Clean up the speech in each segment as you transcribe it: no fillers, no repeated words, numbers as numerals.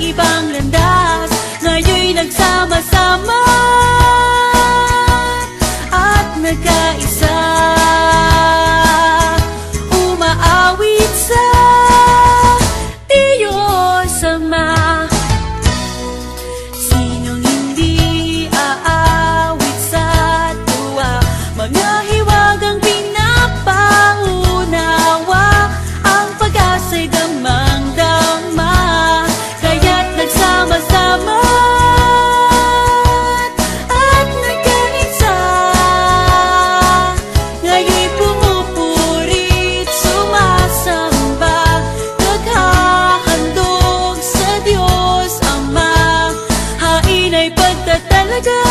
ibang landas. Ngayon'y nagsama-sama at nagkaisa, umaawit sa Diyos Ama. Sinong hindi aawit sa tuwa, mga hiwagang pinapaunawa, ang pag-asa'y damang-dama, kaya't nagsama-sama at nagkaisa. Ngayon'y pumupurit, sumasamba, naghahandog sa Diyos Ama. Hain ay pagtatalaga,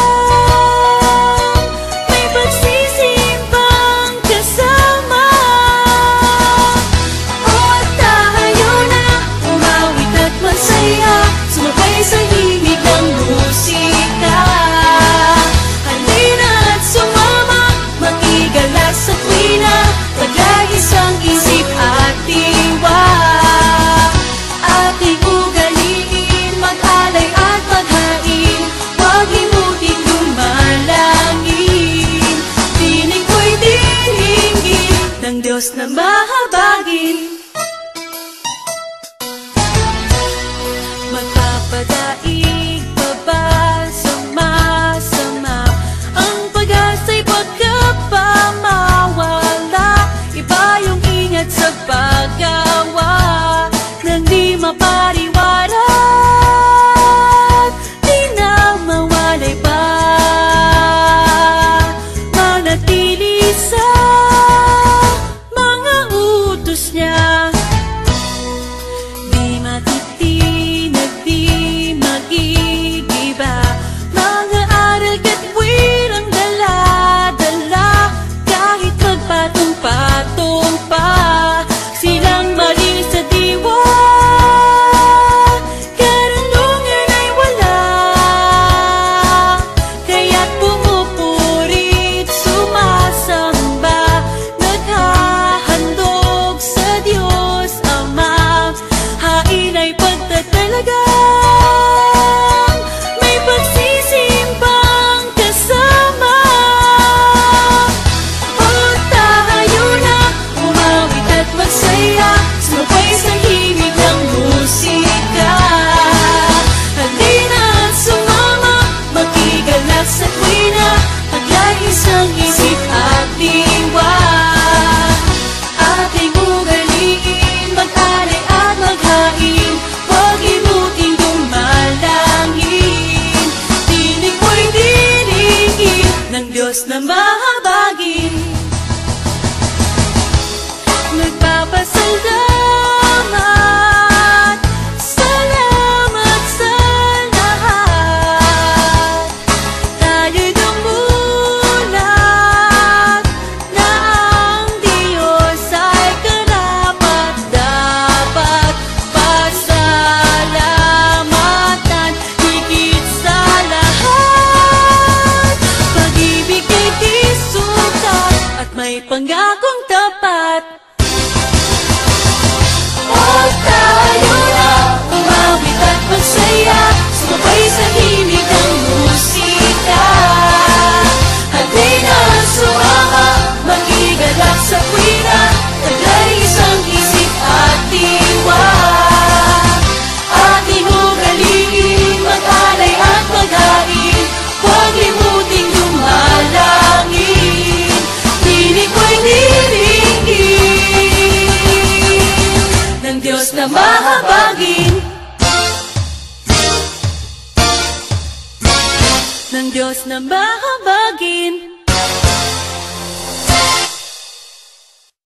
may pagsisimbang kasama. O tayo na, umawit at masaya, sumabay sa himig ng musika. Halina at sumama, makigalak sa tuwina, taglay isang isip at diwa. Ating ugaliin, mag-alay at maghain, huwag limutin dumalangin. Tinig ko'y dinggin ng Diyos na mahabagin. Magpapadaig pa ba sama-sama, ang pag-asa'y pagkapamawala. Iba yung ingat sa paggawa nang di mapariwaran, di na mawalay pa, manatili sa mga utos niya. Di matitinag, di magigiba, mga aral ka't buwir ang dala-dala. Kahit magpatong-patong pa, silang mali sa diwa, karunungan ay wala. Kaya't pumupurit, sumasamba, naghahandog sa Diyos Ama. Hain ay pagtatalaga, may pagsisimbang kasama. O tayo na, umawit at magsaya, sumabay sa himig ng musika. Halina at sumama, makigalak sa tuwina, taglay isang isip at diwa. Ating ugaliin, mag-alay at maghain, huwag limutin dumalangin. Tinig mo'y dinggin ng Diyos na mahabagin. Nagpapasalamat, salamat sa lahat. Tayo'y namulat na ang Diyos ay karapat-dapat pasalamatan. Higit sa lahat, pag-ibig ay di sukat at may pangakong tapat. O tayo na, umawit at magsaya, sumabay sa himig ng musika. Halina at sumama, makigalak sa tuwina, taglay isang isip at diwa. Ating ugaliin, mag-alay at maghain, huwag limutin dumalangin. Tinig ko'y dinggin ng Diyos na mahabagin, ng Diyos na mahabagin.